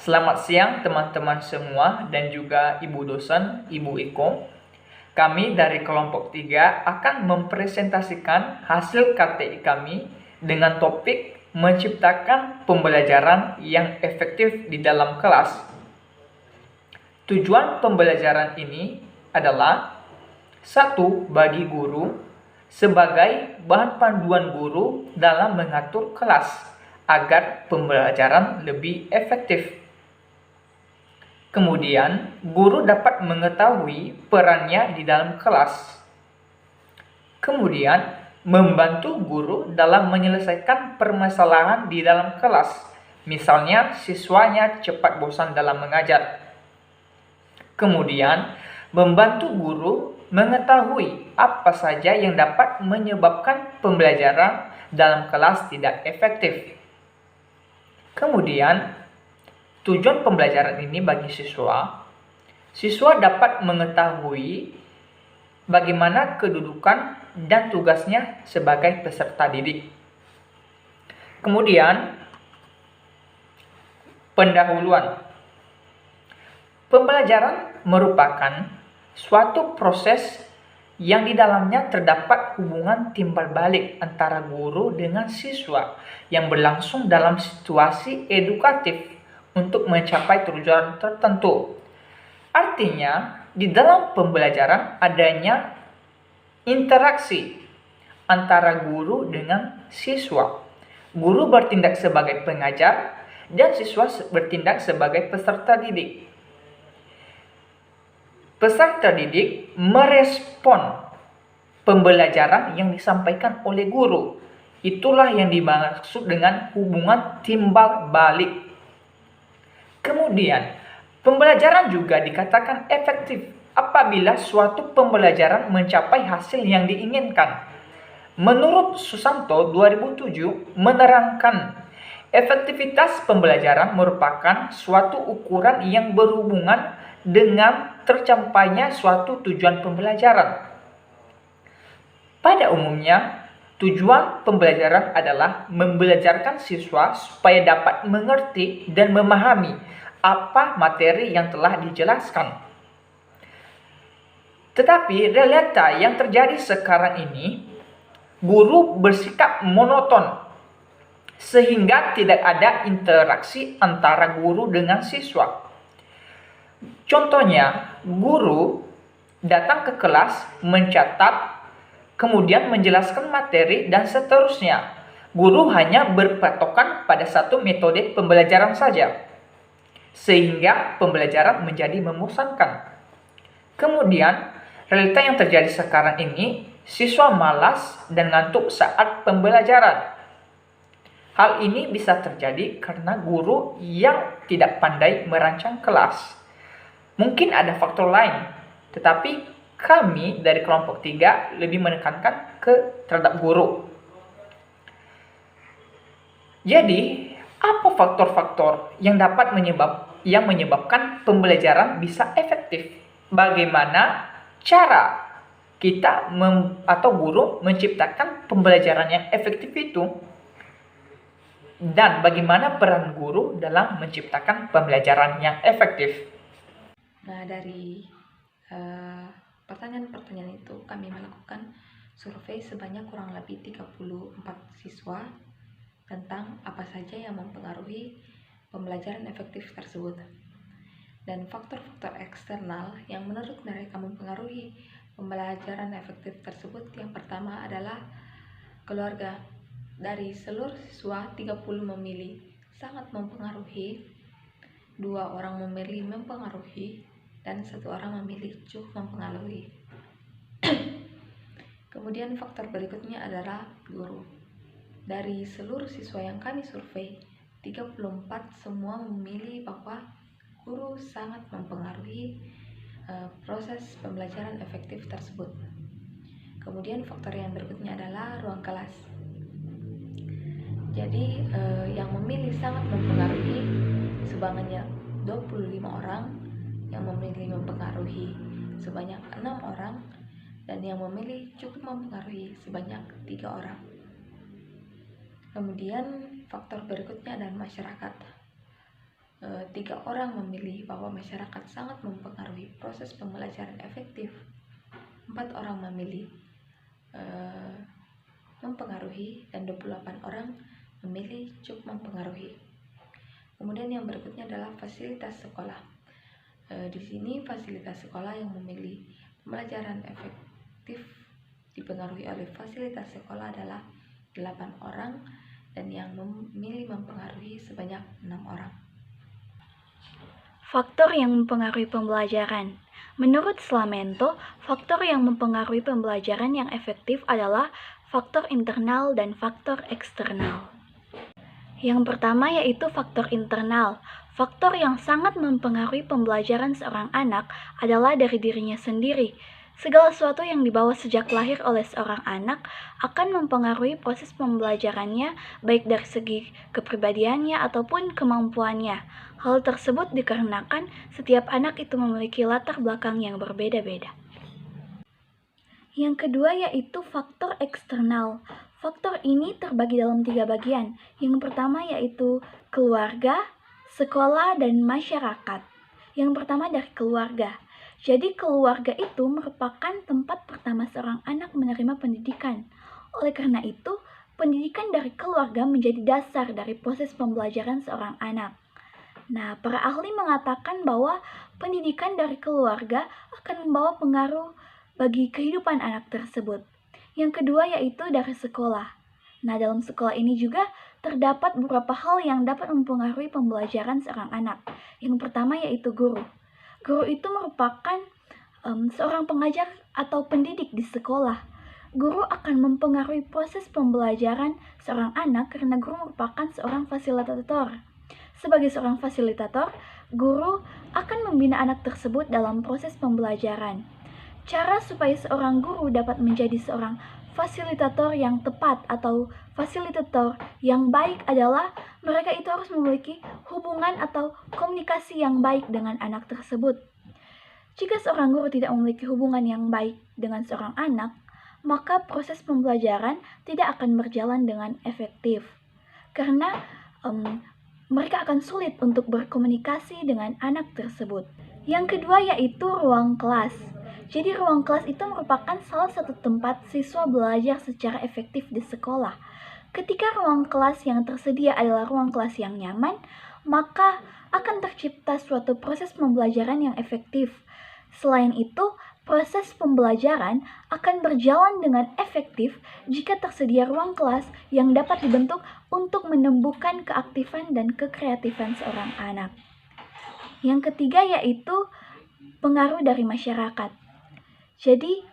Selamat siang teman-teman semua dan juga Ibu dosen, Ibu Iko. Kami dari kelompok 3 akan mempresentasikan hasil KTI kami dengan topik menciptakan pembelajaran yang efektif di dalam kelas. Tujuan pembelajaran ini adalah 1. Bagi guru sebagai bahan panduan guru dalam mengatur kelas agar pembelajaran lebih efektif. Kemudian, guru dapat mengetahui perannya di dalam kelas. Kemudian, membantu guru dalam menyelesaikan permasalahan di dalam kelas. Misalnya, siswanya cepat bosan dalam mengajar. Kemudian, membantu guru mengetahui apa saja yang dapat menyebabkan pembelajaran dalam kelas tidak efektif. Kemudian, tujuan pembelajaran ini bagi siswa dapat mengetahui bagaimana kedudukan dan tugasnya sebagai peserta didik. Kemudian, pendahuluan. Pembelajaran merupakan suatu proses yang di dalamnya terdapat hubungan timbal balik antara guru dengan siswa yang berlangsung dalam situasi edukatif untuk mencapai tujuan tertentu. Artinya, di dalam pembelajaran adanya interaksi antara guru dengan siswa. Guru bertindak sebagai pengajar dan siswa bertindak sebagai peserta didik. Peserta didik merespon pembelajaran yang disampaikan oleh guru. Itulah yang dimaksud dengan hubungan timbal balik. Kemudian, pembelajaran juga dikatakan efektif apabila suatu pembelajaran mencapai hasil yang diinginkan. Menurut Susanto 2007 menerangkan, efektivitas pembelajaran merupakan suatu ukuran yang berhubungan dengan tercapainya suatu tujuan pembelajaran. Pada umumnya, tujuan pembelajaran adalah membelajarkan siswa supaya dapat mengerti dan memahami apa materi yang telah dijelaskan. Tetapi realita yang terjadi sekarang ini, guru bersikap monoton sehingga tidak ada interaksi antara guru dengan siswa. Contohnya, guru datang ke kelas, mencatat, kemudian menjelaskan materi, dan seterusnya. Guru hanya berpatokan pada satu metode pembelajaran saja, sehingga pembelajaran menjadi membosankan. Kemudian, realita yang terjadi sekarang ini, siswa malas dan ngantuk saat pembelajaran. Hal ini bisa terjadi karena guru yang tidak pandai merancang kelas. Mungkin ada faktor lain, tetapi kami dari kelompok 3 lebih menekankan terhadap guru. Jadi, apa faktor-faktor yang dapat menyebabkan pembelajaran bisa efektif? Bagaimana cara kita atau guru menciptakan pembelajaran yang efektif itu? Dan bagaimana peran guru dalam menciptakan pembelajaran yang efektif? Nah, dari pertanyaan-pertanyaan itu kami melakukan survei sebanyak kurang lebih 34 siswa tentang apa saja yang mempengaruhi pembelajaran efektif tersebut. Dan faktor-faktor eksternal yang menurut mereka mempengaruhi pembelajaran efektif tersebut, yang pertama adalah keluarga. Dari seluruh siswa, 30 memilih sangat mempengaruhi, 2 orang memilih mempengaruhi, dan 1 orang memilih cukup mempengaruhi. Kemudian faktor berikutnya adalah guru. Dari seluruh siswa yang kami survei, 34 semua memilih bahwa guru sangat mempengaruhi proses pembelajaran efektif tersebut. Kemudian faktor yang berikutnya adalah ruang kelas. Jadi yang memilih sangat mempengaruhi sebanyak 25 orang, yang memilih mempengaruhi sebanyak 6 orang, dan yang memilih cukup mempengaruhi sebanyak 3 orang. Kemudian faktor berikutnya adalah masyarakat. 3 orang memilih bahwa masyarakat sangat mempengaruhi proses pembelajaran efektif. 4 orang memilih mempengaruhi, dan 28 orang memilih cukup mempengaruhi. Kemudian yang berikutnya adalah fasilitas sekolah. Di sini fasilitas sekolah yang memilih pembelajaran efektif dipengaruhi oleh fasilitas sekolah adalah 8 orang, dan yang memilih mempengaruhi sebanyak 6 orang. Faktor yang mempengaruhi pembelajaran. Menurut Slamento, faktor yang mempengaruhi pembelajaran yang efektif adalah faktor internal dan faktor eksternal. Yang pertama yaitu faktor internal. Faktor yang sangat mempengaruhi pembelajaran seorang anak adalah dari dirinya sendiri. Segala sesuatu yang dibawa sejak lahir oleh seorang anak akan mempengaruhi proses pembelajarannya, baik dari segi kepribadiannya ataupun kemampuannya. Hal tersebut dikarenakan setiap anak itu memiliki latar belakang yang berbeda-beda. Yang kedua yaitu faktor eksternal. Faktor ini terbagi dalam 3 bagian. Yang pertama yaitu keluarga, sekolah, dan masyarakat. Yang pertama dari keluarga. Jadi keluarga itu merupakan tempat pertama seorang anak menerima pendidikan. Oleh karena itu, pendidikan dari keluarga menjadi dasar dari proses pembelajaran seorang anak. Nah, para ahli mengatakan bahwa pendidikan dari keluarga akan membawa pengaruh bagi kehidupan anak tersebut. Yang kedua yaitu dari sekolah. Nah, dalam sekolah ini juga terdapat beberapa hal yang dapat mempengaruhi pembelajaran seorang anak. Yang pertama yaitu guru. Guru itu merupakan seorang pengajar atau pendidik di sekolah. Guru akan mempengaruhi proses pembelajaran seorang anak karena guru merupakan seorang fasilitator. Sebagai seorang fasilitator, guru akan membina anak tersebut dalam proses pembelajaran. Cara supaya seorang guru dapat menjadi seorang fasilitator yang tepat atau fasilitator yang baik adalah mereka itu harus memiliki hubungan atau komunikasi yang baik dengan anak tersebut. Jika seorang guru tidak memiliki hubungan yang baik dengan seorang anak, maka proses pembelajaran tidak akan berjalan dengan efektif. Karena mereka akan sulit untuk berkomunikasi dengan anak tersebut. Yang kedua yaitu ruang kelas. Jadi ruang kelas itu merupakan salah satu tempat siswa belajar secara efektif di sekolah. Ketika ruang kelas yang tersedia adalah ruang kelas yang nyaman, maka akan tercipta suatu proses pembelajaran yang efektif. Selain itu, proses pembelajaran akan berjalan dengan efektif jika tersedia ruang kelas yang dapat dibentuk untuk menumbuhkan keaktifan dan kekreatifan seorang anak. Yang ketiga yaitu pengaruh dari masyarakat. Jadi,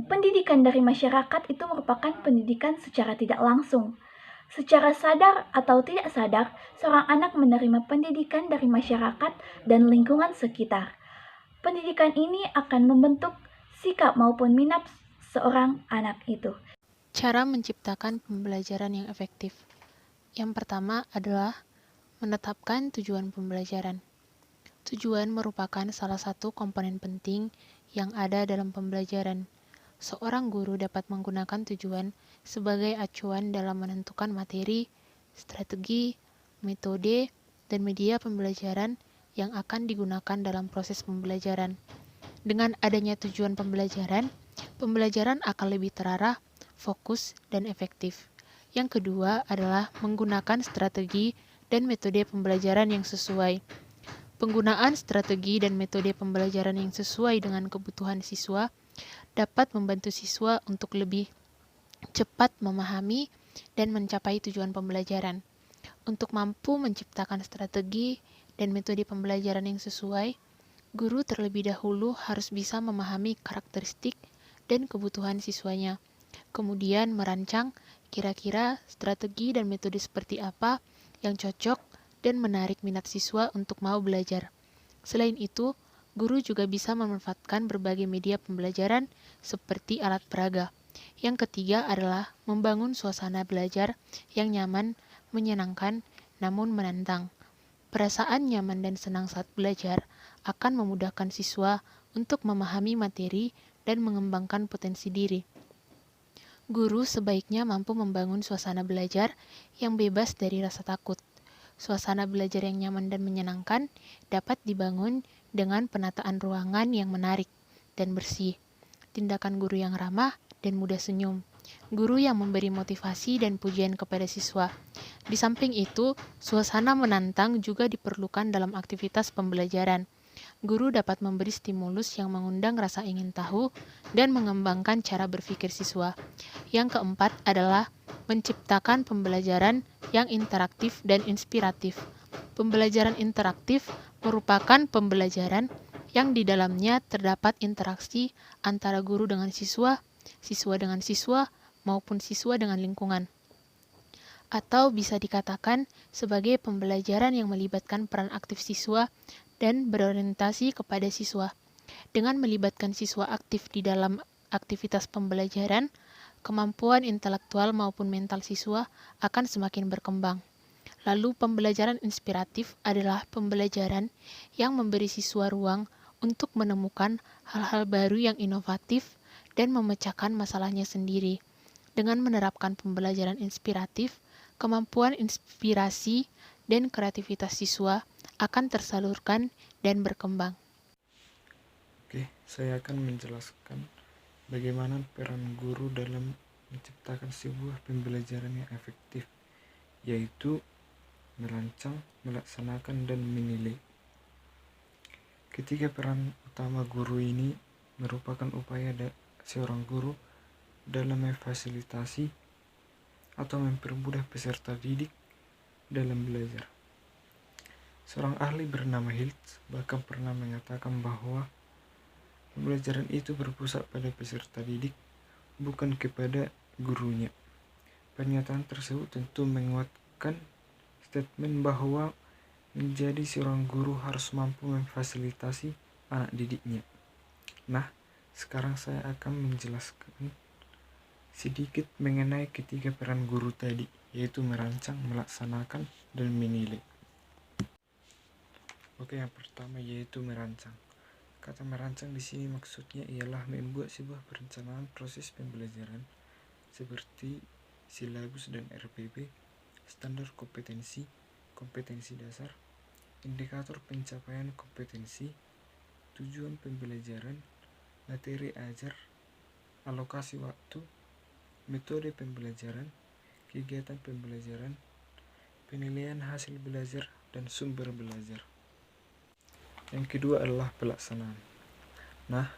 pendidikan dari masyarakat itu merupakan pendidikan secara tidak langsung. Secara sadar atau tidak sadar, seorang anak menerima pendidikan dari masyarakat dan lingkungan sekitar. Pendidikan ini akan membentuk sikap maupun minat seorang anak itu. Cara menciptakan pembelajaran yang efektif. Yang pertama adalah menetapkan tujuan pembelajaran. Tujuan merupakan salah satu komponen penting yang ada dalam pembelajaran. Seorang guru dapat menggunakan tujuan sebagai acuan dalam menentukan materi, strategi, metode, dan media pembelajaran yang akan digunakan dalam proses pembelajaran. Dengan adanya tujuan pembelajaran akan lebih terarah, fokus, dan efektif. Yang kedua adalah menggunakan strategi dan metode pembelajaran yang sesuai. Penggunaan strategi dan metode pembelajaran yang sesuai dengan kebutuhan siswa dapat membantu siswa untuk lebih cepat memahami dan mencapai tujuan pembelajaran. Untuk mampu menciptakan strategi dan metode pembelajaran yang sesuai, guru terlebih dahulu harus bisa memahami karakteristik dan kebutuhan siswanya. Kemudian merancang kira-kira strategi dan metode seperti apa yang cocok dan menarik minat siswa untuk mau belajar. Selain itu, guru juga bisa memanfaatkan berbagai media pembelajaran seperti alat peraga. Yang ketiga adalah membangun suasana belajar yang nyaman, menyenangkan, namun menantang. Perasaan nyaman dan senang saat belajar akan memudahkan siswa untuk memahami materi dan mengembangkan potensi diri. Guru sebaiknya mampu membangun suasana belajar yang bebas dari rasa takut. Suasana belajar yang nyaman dan menyenangkan dapat dibangun dengan penataan ruangan yang menarik dan bersih, tindakan guru yang ramah dan mudah senyum, guru yang memberi motivasi dan pujian kepada siswa. Di samping itu, suasana menantang juga diperlukan dalam aktivitas pembelajaran. Guru dapat memberi stimulus yang mengundang rasa ingin tahu dan mengembangkan cara berpikir siswa. Yang keempat adalah menciptakan pembelajaran yang interaktif dan inspiratif. Pembelajaran interaktif merupakan pembelajaran yang di dalamnya terdapat interaksi antara guru dengan siswa, siswa dengan siswa, maupun siswa dengan lingkungan. Atau bisa dikatakan sebagai pembelajaran yang melibatkan peran aktif siswa dan berorientasi kepada siswa. Dengan melibatkan siswa aktif di dalam aktivitas pembelajaran, kemampuan intelektual maupun mental siswa akan semakin berkembang. Lalu pembelajaran inspiratif adalah pembelajaran yang memberi siswa ruang untuk menemukan hal-hal baru yang inovatif dan memecahkan masalahnya sendiri. Dengan menerapkan pembelajaran inspiratif, kemampuan inspirasi dan kreativitas siswa akan tersalurkan dan berkembang. Oke, saya akan menjelaskan bagaimana peran guru dalam menciptakan sebuah pembelajaran yang efektif, yaitu merancang, melaksanakan, dan menilai. Ketiga peran utama guru ini merupakan upaya seorang guru dalam memfasilitasi atau mempermudah peserta didik dalam belajar. Seorang ahli bernama Hiltz bahkan pernah mengatakan bahwa pembelajaran itu berpusat pada peserta didik, bukan kepada gurunya. Pernyataan tersebut tentu menguatkan statement bahwa menjadi seorang guru harus mampu memfasilitasi anak didiknya. Nah, sekarang saya akan menjelaskan sedikit mengenai ketiga peran guru tadi, yaitu merancang, melaksanakan, dan menilai. Oke, yang pertama yaitu merancang. Kata merancang di sini maksudnya ialah membuat sebuah perencanaan proses pembelajaran seperti silabus dan RPP, standar kompetensi, kompetensi dasar, indikator pencapaian kompetensi, tujuan pembelajaran, materi ajar, alokasi waktu, metode pembelajaran, kegiatan pembelajaran, penilaian hasil belajar, dan sumber belajar. Yang kedua adalah pelaksanaan. Nah,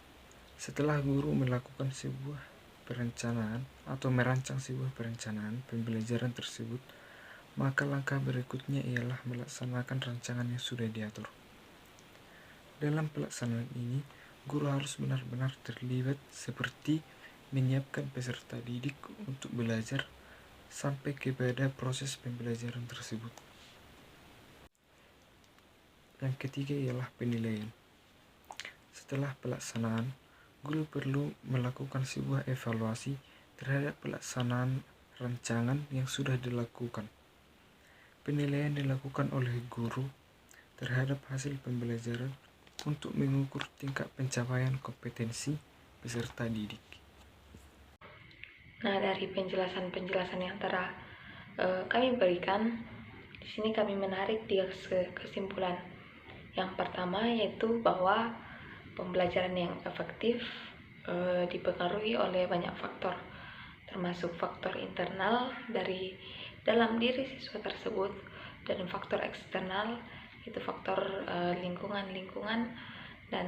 setelah guru melakukan sebuah perencanaan atau merancang sebuah perencanaan pembelajaran tersebut, maka langkah berikutnya ialah melaksanakan rancangan yang sudah diatur. Dalam pelaksanaan ini, guru harus benar-benar terlibat seperti menyiapkan peserta didik untuk belajar sampai kepada proses pembelajaran tersebut. Yang ketiga ialah penilaian. Setelah pelaksanaan, guru perlu melakukan sebuah evaluasi terhadap pelaksanaan rancangan yang sudah dilakukan. Penilaian dilakukan oleh guru terhadap hasil pembelajaran untuk mengukur tingkat pencapaian kompetensi peserta didik. Nah, dari penjelasan-penjelasan yang telah kami berikan, di sini kami menarik 3 kesimpulan. Yang pertama yaitu bahwa pembelajaran yang efektif dipengaruhi oleh banyak faktor, termasuk faktor internal dari dalam diri siswa tersebut dan faktor eksternal, yaitu faktor lingkungan dan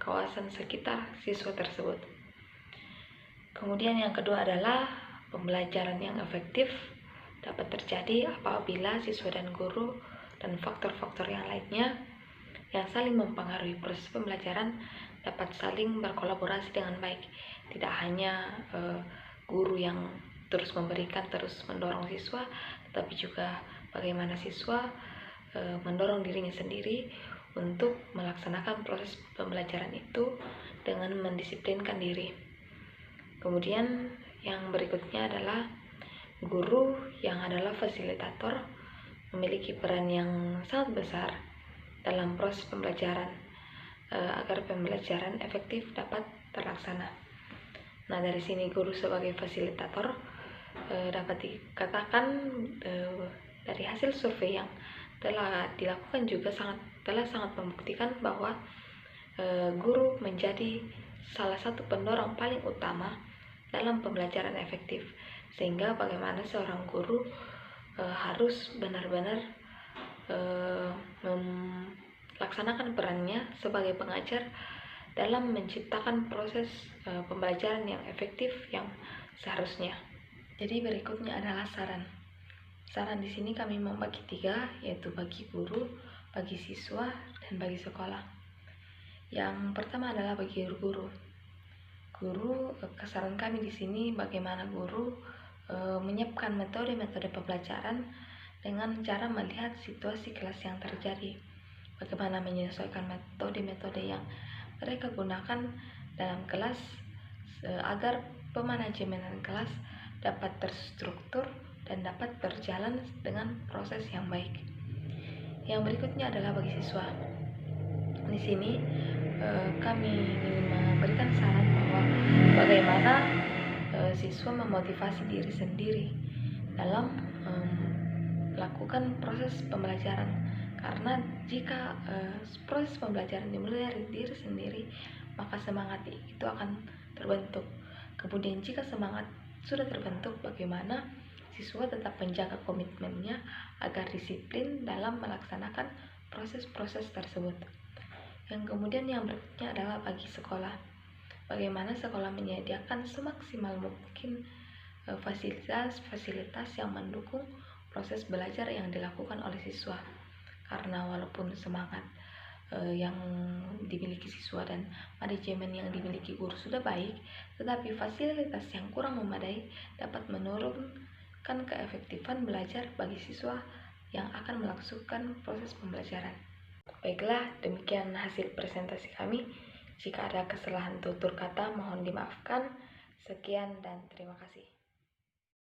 kawasan sekitar siswa tersebut. Kemudian yang kedua adalah pembelajaran yang efektif dapat terjadi apabila siswa dan guru dan faktor-faktor yang lainnya yang saling mempengaruhi proses pembelajaran dapat saling berkolaborasi dengan baik. Tidak hanya guru yang terus memberikan, terus mendorong siswa, tetapi juga bagaimana siswa mendorong dirinya sendiri untuk melaksanakan proses pembelajaran itu dengan mendisiplinkan diri. Kemudian yang berikutnya adalah guru yang adalah fasilitator memiliki peran yang sangat besar dalam proses pembelajaran agar pembelajaran efektif dapat terlaksana. Nah, dari sini guru sebagai fasilitator dapat dikatakan Dari hasil survei yang telah dilakukan juga telah sangat membuktikan bahwa guru menjadi salah satu pendorong paling utama dalam pembelajaran efektif, sehingga bagaimana seorang guru harus benar-benar melaksanakan perannya sebagai pengajar dalam menciptakan proses pembelajaran yang efektif yang seharusnya. Jadi berikutnya adalah saran. Saran di sini kami membagi 3, yaitu bagi guru, bagi siswa, dan bagi sekolah. Yang pertama adalah bagi guru. Saran kami di sini bagaimana guru menyiapkan metode-metode pembelajaran dengan cara melihat situasi kelas yang terjadi. Bagaimana menyesuaikan metode-metode yang mereka gunakan dalam kelas agar pemanajemenan kelas dapat terstruktur dan dapat berjalan dengan proses yang baik. Yang berikutnya adalah bagi siswa. Di sini kami ingin memberikan saran bahwa bagaimana siswa memotivasi diri sendiri dalam melakukan proses pembelajaran, karena jika proses pembelajaran dimulai dari diri sendiri, maka semangat itu akan terbentuk. Kemudian jika semangat sudah terbentuk, bagaimana siswa tetap menjaga komitmennya agar disiplin dalam melaksanakan proses-proses tersebut. Yang kemudian yang berikutnya adalah bagi sekolah. Bagaimana sekolah menyediakan semaksimal mungkin fasilitas-fasilitas yang mendukung proses belajar yang dilakukan oleh siswa. Karena walaupun semangat yang dimiliki siswa dan manajemen yang dimiliki guru sudah baik, tetapi fasilitas yang kurang memadai dapat menurunkan keefektifan belajar bagi siswa yang akan melangsungkan proses pembelajaran. Baiklah, demikian hasil presentasi kami. Jika ada kesalahan tutur kata, mohon dimaafkan. Sekian dan terima kasih.